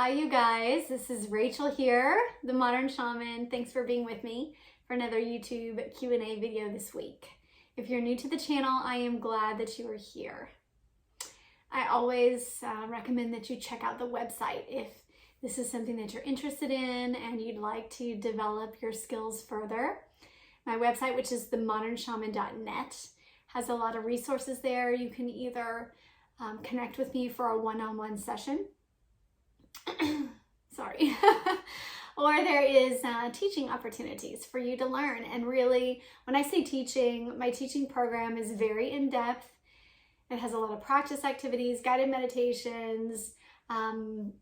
Hi you guys, this is Rachel here, the Modern Shaman. Thanks for being with me for another YouTube Q&A video this week. If you're new to the channel, I am glad that you are here. I always recommend that you check out the website if this is something that you're interested in and you'd like to develop your skills further. My website, which is themodernshaman.net, has a lot of resources there. You can either connect with me for a one-on-one session, sorry, or there is teaching opportunities for you to learn. And really, when I say teaching, my teaching program is very in-depth. It has a lot of practice activities, guided meditations, and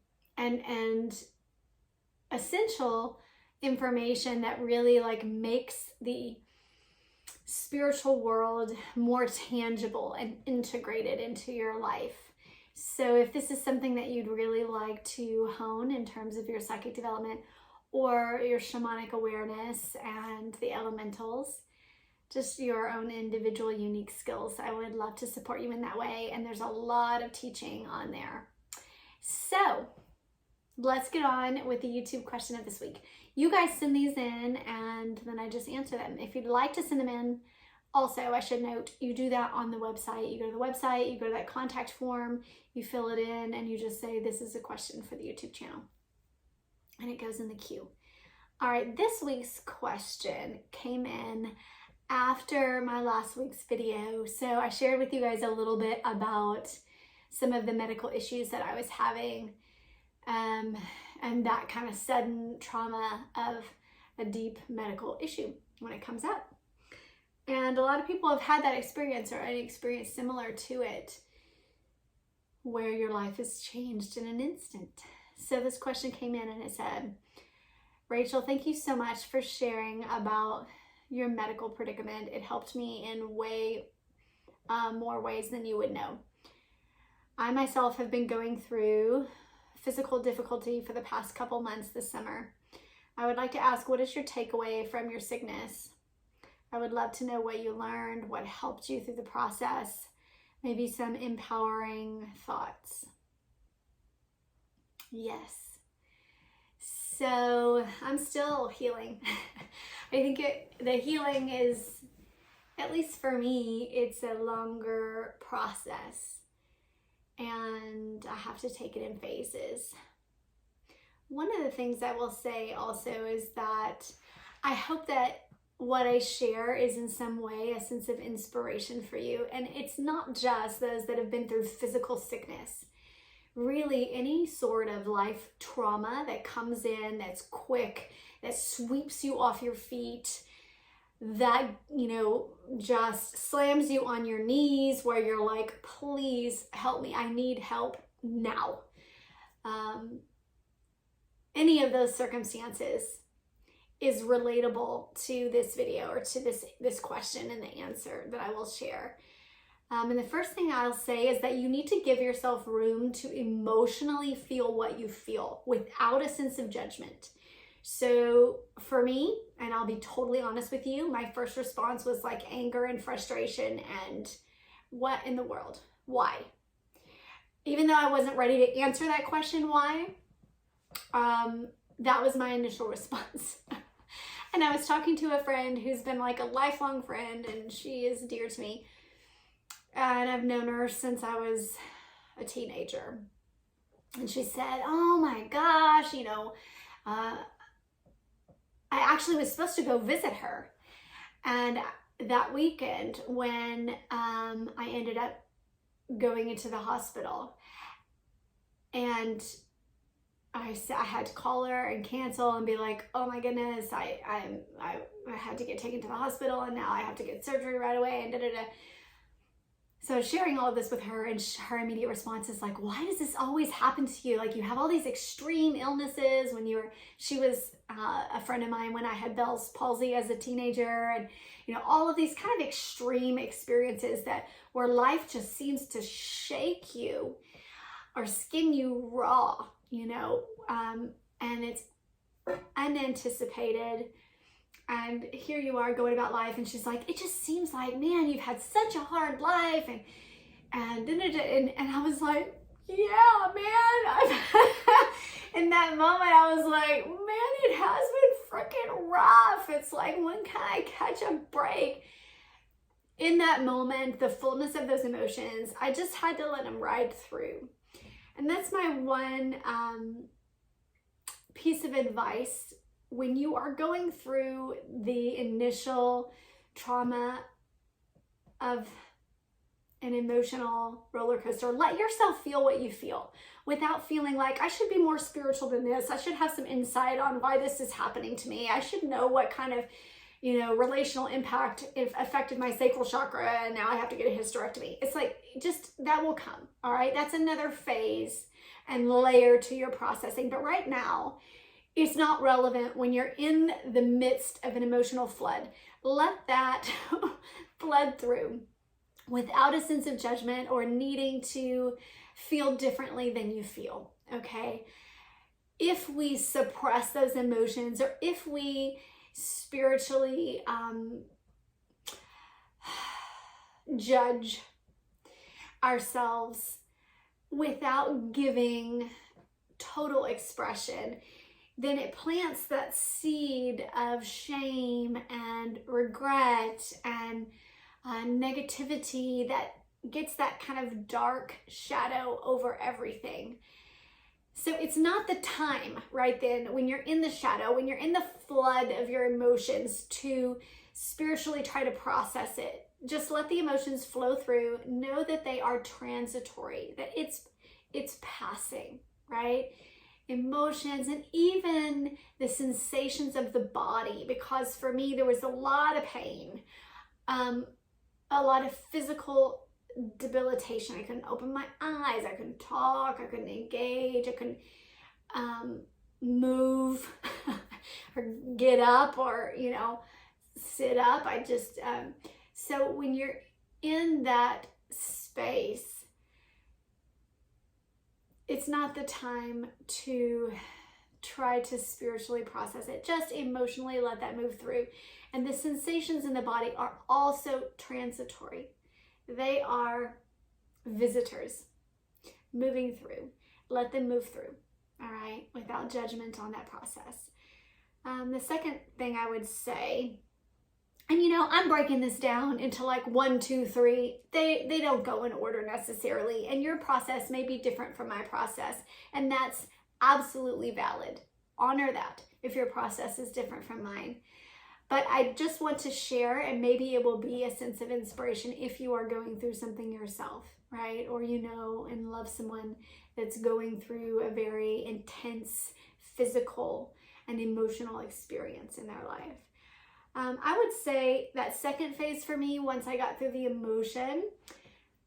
essential information that really makes the spiritual world more tangible and integrated into your life. So if this is something that you'd really like to hone in terms of your psychic development or your shamanic awareness and the elementals, just your own individual unique skills, I would love to support you in that way. And there's a lot of teaching on there. So let's get on with the YouTube question of this week. You guys send these in and then I just answer them. If you'd like to send them in, also, I should note, you do that on the website. You go to the website, you go to that contact form, you fill it in, and you just say, this is a question for the YouTube channel. And it goes in the queue. All right, this week's question came in after my last week's video. So I shared with you guys a little bit about some of the medical issues that I was having, and that kind of sudden trauma of a deep medical issue when it comes up. And a lot of people have had that experience or an experience similar to it where your life is changed in an instant. So this question came in and it said, Rachel, thank you so much for sharing about your medical predicament. It helped me in way more ways than you would know. I myself have been going through physical difficulty for the past couple months this summer. I would like to ask, what is your takeaway from your sickness? I would love to know what you learned, what helped you through the process, maybe some empowering thoughts. Yes. So I'm still healing. I think the healing is, at least for me, it's a longer process. And I have to take it in phases. One of the things I will say also is that I hope that what I share is in some way a sense of inspiration for you. And it's not just those that have been through physical sickness. Really, any sort of life trauma that comes in, that's quick, that sweeps you off your feet, that, just slams you on your knees where you're like, please help me. I need help now. Any of those circumstances is relatable to this video or to this question and the answer that I will share. And the first thing I'll say is that you need to give yourself room to emotionally feel what you feel without a sense of judgment. So for me, and I'll be totally honest with you, my first response was like anger and frustration and what in the world? Why? Even though I wasn't ready to answer that question, why? That was my initial response. And I was talking to a friend who's been like a lifelong friend, and she is dear to me. And I've known her since I was a teenager. And she said, oh my gosh, I actually was supposed to go visit her. And that weekend when I ended up going into the hospital, and I had to call her and cancel and be like, oh my goodness, I had to get taken to the hospital and now I have to get surgery right away and da-da-da. So sharing all of this with her, and her immediate response is like, why does this always happen to you? Like, you have all these extreme illnesses. She was a friend of mine when I had Bell's palsy as a teenager, and all of these kind of extreme experiences where life just seems to shake you or skin you raw. And it's unanticipated. And here you are going about life, and she's like, it just seems like, man, you've had such a hard life, and I was like, yeah, man. In that moment, I was like, man, it has been freaking rough. It's like, when can I catch a break? In that moment, the fullness of those emotions, I just had to let them ride through. And that's my one piece of advice when you are going through the initial trauma of an emotional roller coaster. Let yourself feel what you feel without feeling like, I should be more spiritual than this. I should have some insight on why this is happening to me. I should know what kind of, relational impact it affected my sacral chakra, and now I have to get a hysterectomy. It's like, just, that will come. All right. That's another phase and layer to your processing. But right now, it's not relevant when you're in the midst of an emotional flood. Let that flood through without a sense of judgment or needing to feel differently than you feel, okay? If we suppress those emotions, or if we spiritually judge ourselves without giving total expression, then it plants that seed of shame and regret and negativity that gets that kind of dark shadow over everything. So it's not the time right then, when you're in the shadow, when you're in the flood of your emotions, to spiritually try to process it. Just let the emotions flow through. Know that they are transitory, that it's passing, right? Emotions, and even the sensations of the body, because for me, there was a lot of pain, a lot of physical debilitation. I couldn't open my eyes, I couldn't talk, I couldn't engage, I couldn't move or get up or, sit up. I just, so when you're in that space, it's not the time to try to spiritually process it. Just emotionally let that move through. And the sensations in the body are also transitory. They are visitors moving through. Let them move through, all right, without judgment on that process. The second thing I would say, and I'm breaking this down into like 1, 2, 3. They don't go in order necessarily, and your process may be different from my process, and that's absolutely valid. Honor that if your process is different from mine. But I just want to share, and maybe it will be a sense of inspiration if you are going through something yourself, right? Or and love someone that's going through a very intense physical and emotional experience in their life. I would say that second phase for me, once I got through the emotion,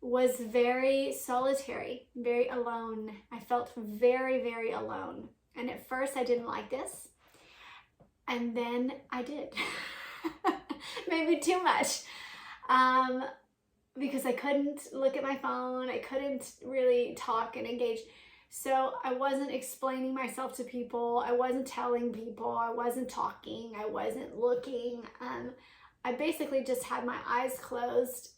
was very solitary, very alone. I felt very, very alone. And at first I didn't like this. And then I did. Maybe too much. Because I couldn't look at my phone. I couldn't really talk and engage. So I wasn't explaining myself to people. I wasn't telling people. I wasn't talking. I wasn't looking. I basically just had my eyes closed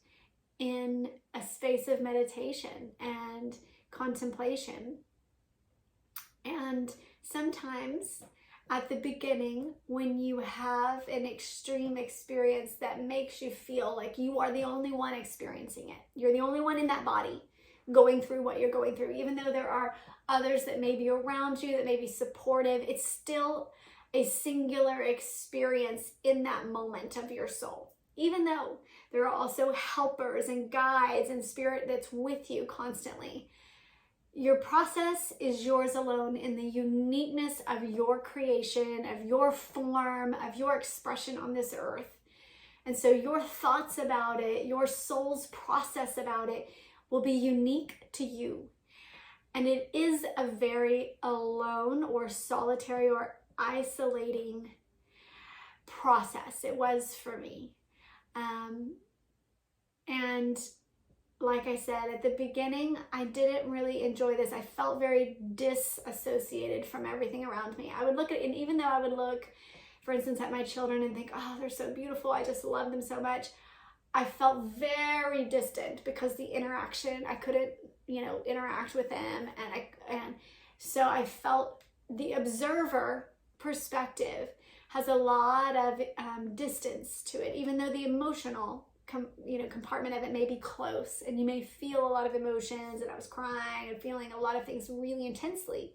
in a space of meditation and contemplation. And sometimes at the beginning, when you have an extreme experience that makes you feel like you are the only one experiencing it, you're the only one in that body going through what you're going through, even though there are others that may be around you, that may be supportive, it's still a singular experience in that moment of your soul. Even though there are also helpers and guides and spirit that's with you constantly. Your process is yours alone in the uniqueness of your creation, of your form, of your expression on this earth. And so your thoughts about it, your soul's process about it will be unique to you. And it is a very alone or solitary or isolating process. It was for me. And like I said, at the beginning, I didn't really enjoy this. I felt very disassociated from everything around me. I would look at, and even though I would look, for instance, at my children and think, oh, they're so beautiful, I just love them so much, I felt very distant because the interaction, I couldn't interact with them. And so I felt the observer perspective has a lot of distance to it, even though the emotional compartment of it may be close, and you may feel a lot of emotions, and I was crying and feeling a lot of things really intensely.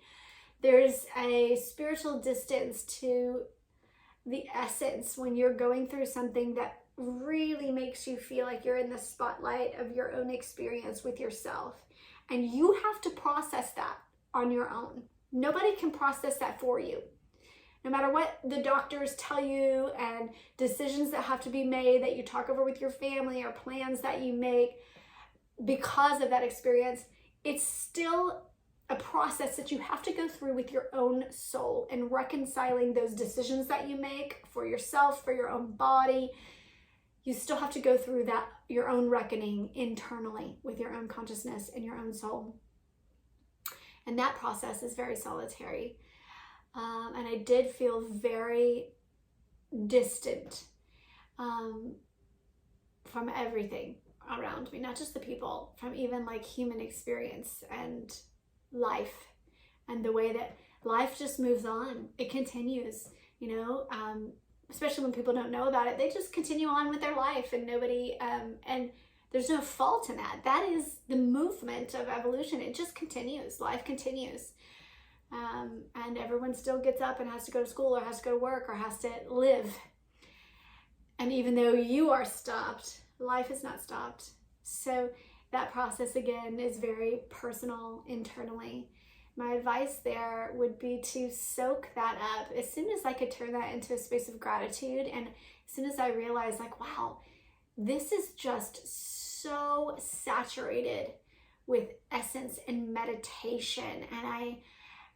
There's a spiritual distance to the essence when you're going through something that really makes you feel like you're in the spotlight of your own experience with yourself. And you have to process that on your own. Nobody can process that for you. No matter what the doctors tell you and decisions that have to be made that you talk over with your family or plans that you make because of that experience, it's still a process that you have to go through with your own soul and reconciling those decisions that you make for yourself, for your own body. You still have to go through that, your own reckoning internally with your own consciousness and your own soul. And that process is very solitary. And I did feel very distant from everything around me, not just the people, from even like human experience and life, and the way that life just moves on. It continues, especially when people don't know about it. They just continue on with their life, and nobody, and there's no fault in that. That is the movement of evolution. It just continues. Life continues. And everyone still gets up and has to go to school or has to go to work or has to live. And even though you are stopped, life is not stopped. So that process, again, is very personal internally. My advice there would be to soak that up. As soon as I could turn that into a space of gratitude, and as soon as I realized, like, wow, this is just so saturated with essence and meditation. And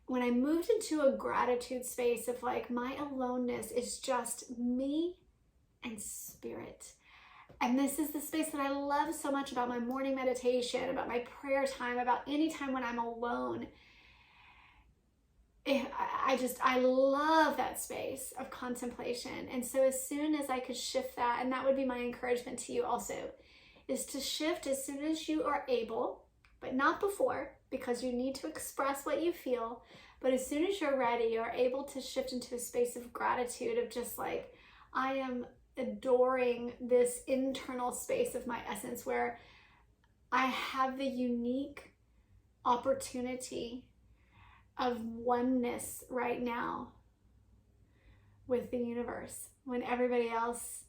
when I moved into a gratitude space of like, my aloneness is just me and spirit. And this is the space that I love so much about my morning meditation, about my prayer time, about any time when I'm alone. I love that space of contemplation. And so as soon as I could shift that, and that would be my encouragement to you also, is to shift as soon as you are able, but not before, because you need to express what you feel. But as soon as you're ready, you're able to shift into a space of gratitude, of just like, I am adoring this internal space of my essence where I have the unique opportunity of oneness right now with the universe, when everybody else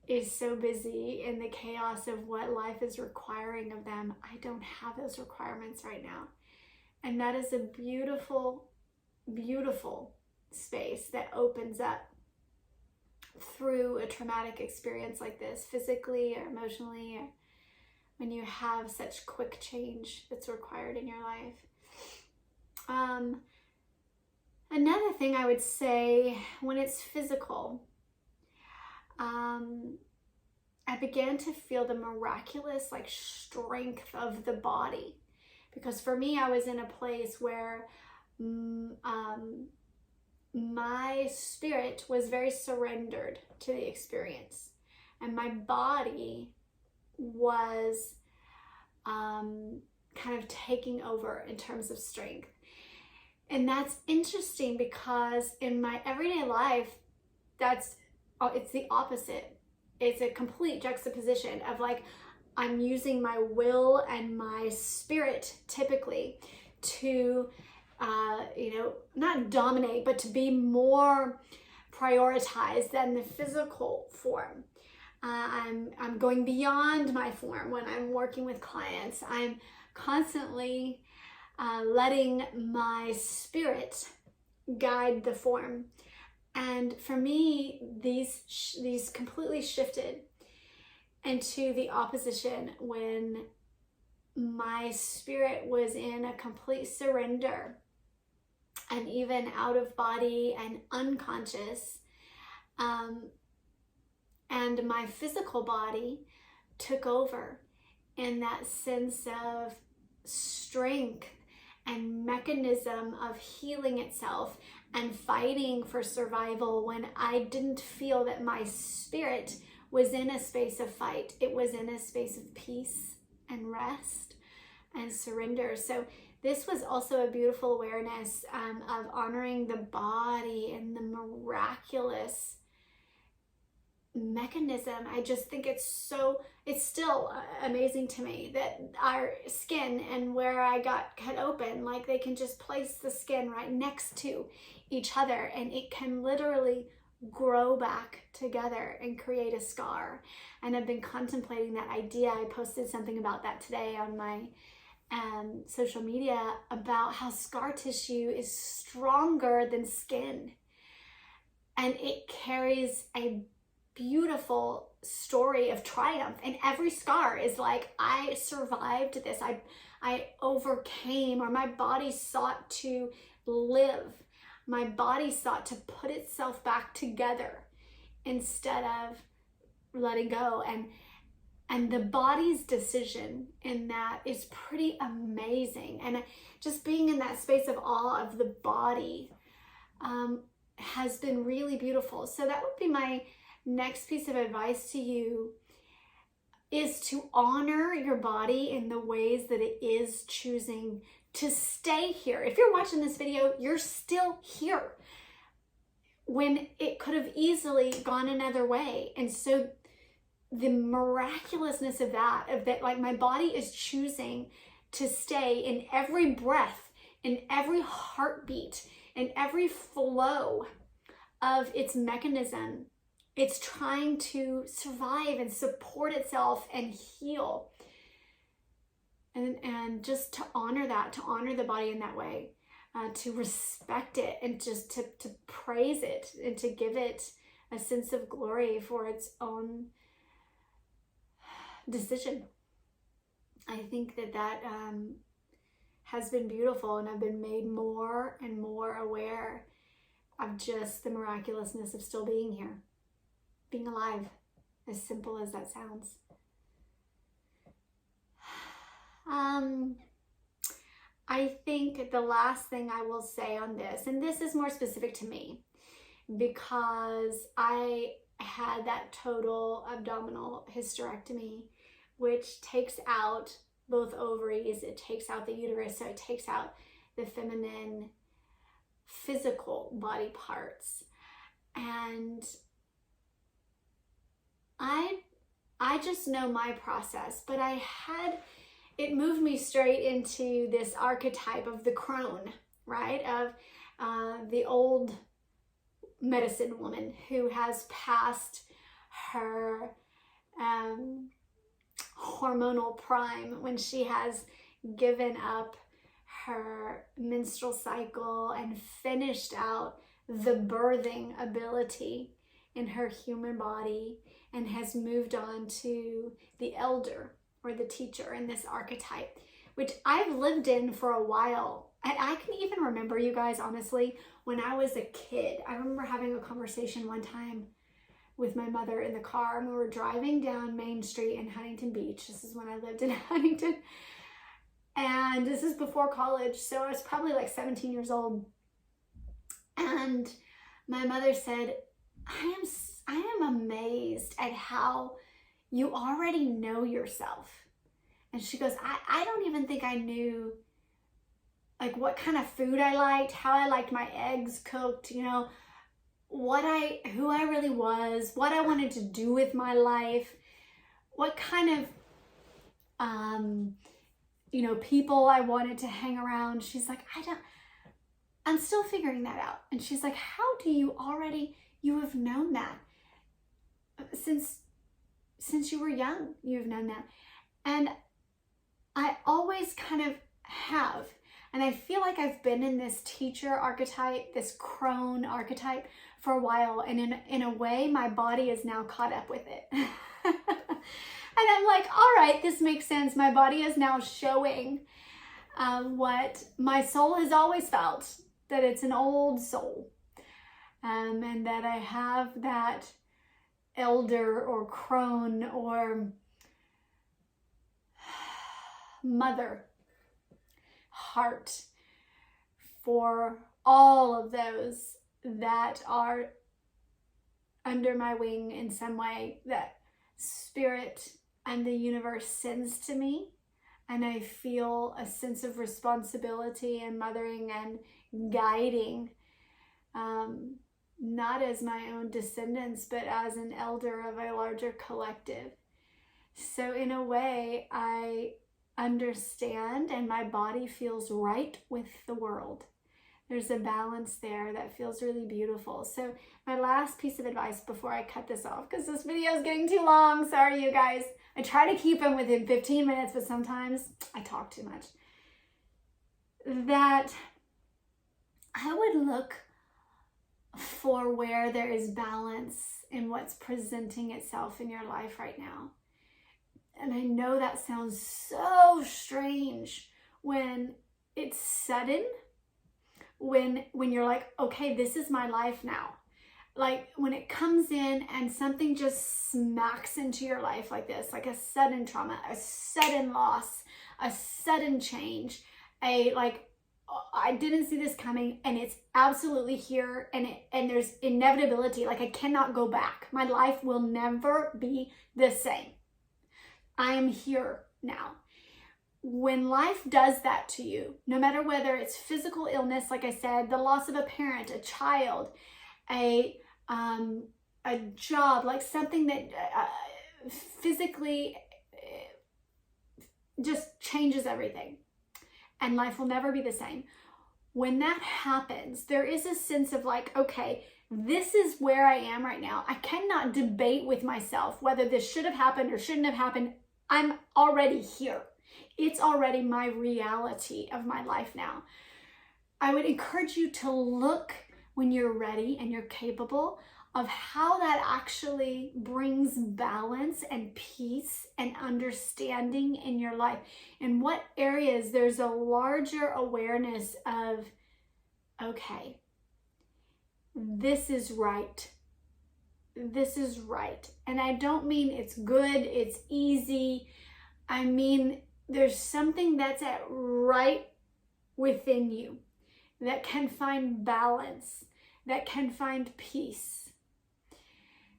is so busy in the chaos of what life is requiring of them. I don't have those requirements right now. And that is a beautiful, beautiful space that opens up through a traumatic experience like this, physically or emotionally, or when you have such quick change that's required in your life. Another thing I would say, when it's physical, I began to feel the miraculous like strength of the body, because for me, I was in a place where my spirit was very surrendered to the experience, and my body was kind of taking over in terms of strength. And that's interesting because in my everyday life, it's the opposite. It's a complete juxtaposition of like, I'm using my will and my spirit typically to, not dominate, but to be more prioritized than the physical form. I'm going beyond my form when I'm working with clients. I'm constantly letting my spirit guide the form. And for me, these completely shifted into the opposition when my spirit was in a complete surrender, and even out of body and unconscious. And my physical body took over in that sense of strength and mechanism of healing itself and fighting for survival, when I didn't feel that my spirit was in a space of fight. It was in a space of peace and rest. And and surrender. So this was also a beautiful awareness of honoring the body and the miraculous mechanism. I just think it's still amazing to me that our skin and where I got cut open, like they can just place the skin right next to each other and it can literally grow back together and create a scar. And I've been contemplating that idea. I posted something about that today on my social media about how scar tissue is stronger than skin, and it carries a beautiful story of triumph, and every scar is like, I survived this, I overcame, or my body sought to live, my body sought to put itself back together instead of letting go. And the body's decision in that is pretty amazing. And just being in that space of awe of the body has been really beautiful. So that would be my next piece of advice to you, is to honor your body in the ways that it is choosing to stay here. If you're watching this video, you're still here when it could have easily gone another way. And so the miraculousness of that, like my body is choosing to stay in every breath, in every heartbeat, in every flow of its mechanism. It's trying to survive and support itself and heal. And just to honor that, to honor the body in that way, to respect it, and just to praise it, and to give it a sense of glory for its own decision. I think that has been beautiful, and I've been made more and more aware of just the miraculousness of still being here, being alive, as simple as that sounds. I think the last thing I will say on this, and this is more specific to me, because I had that total abdominal hysterectomy, which takes out both ovaries, it takes out the uterus, so it takes out the feminine physical body parts. And I just know my process, but it moved me straight into this archetype of the crone, right? Of the old medicine woman who has passed her hormonal prime, when she has given up her menstrual cycle and finished out the birthing ability in her human body, and has moved on to the elder or the teacher in this archetype, which I've lived in for a while. And I can even remember, you guys, honestly, when I was a kid, I remember having a conversation one time with my mother in the car, and we were driving down Main Street in Huntington Beach. This is when I lived in Huntington. And this is before college, so I was probably like 17 years old. And my mother said, I am amazed at how you already know yourself. And she goes, I don't even think I knew like what kind of food I liked, how I liked my eggs cooked, you know, who I really was, what I wanted to do with my life, what kind of, people I wanted to hang around. She's like, I'm still figuring that out. And she's like, how do you have known that since you were young, you've known that. And I always kind of have. And I feel like I've been in this teacher archetype, this crone archetype for a while. And in a way, my body is now caught up with it. And I'm like, all right, this makes sense. My body is now showing what my soul has always felt, that it's an old soul. And that I have that elder or crone or mother heart for all of those that are under my wing in some way, that spirit and the universe sends to me and I feel a sense of responsibility and mothering and guiding, not as my own descendants, but as an elder of a larger collective. So in a way, I understand and my body feels right with the world. There's a balance there that feels really beautiful. So my last piece of advice before I cut this off, because this video is getting too long, sorry you guys. I try to keep them within 15 minutes, but sometimes I talk too much. That I would look for where there is balance in what's presenting itself in your life right now. And I know that sounds so strange when it's sudden, when you're like, okay, this is my life now. Like when it comes in and something just smacks into your life like this, like a sudden trauma, a sudden loss, a sudden change, I didn't see this coming and it's absolutely here, and there's inevitability. Like I cannot go back. My life will never be the same. I am here now. When life does that to you, no matter whether it's physical illness, like I said, the loss of a parent, a child, a job, like something that physically just changes everything, and life will never be the same. When that happens, there is a sense of like, okay, this is where I am right now. I cannot debate with myself whether this should have happened or shouldn't have happened. I'm already here. It's already my reality of my life now. I would encourage you to look when you're ready and you're capable of how that actually brings balance and peace and understanding in your life. In what areas there's a larger awareness of, okay, this is right. This is right. And I don't mean it's good, it's easy. I mean, there's something that's at right within you that can find balance, that can find peace.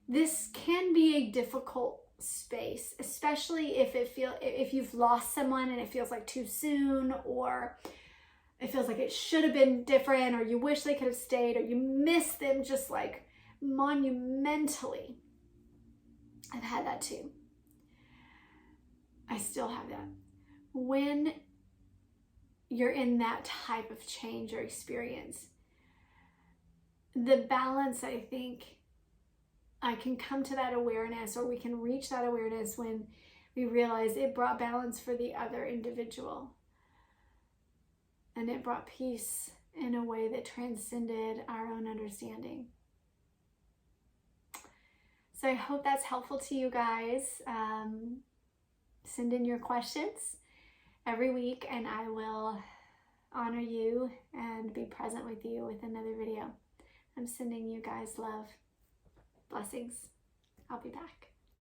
This can be a difficult space, especially if you've lost someone and it feels like too soon, or it feels like it should have been different, or you wish they could have stayed, or you miss them just like monumentally. I've had that too. I still have that. When you're in that type of change or experience, the balance, I think, I can come to that awareness, or we can reach that awareness when we realize it brought balance for the other individual. And it brought peace in a way that transcended our own understanding. So I hope that's helpful to you guys. Send in your questions every week and I will honor you and be present with you with another video. I'm sending you guys love. Blessings. I'll be back.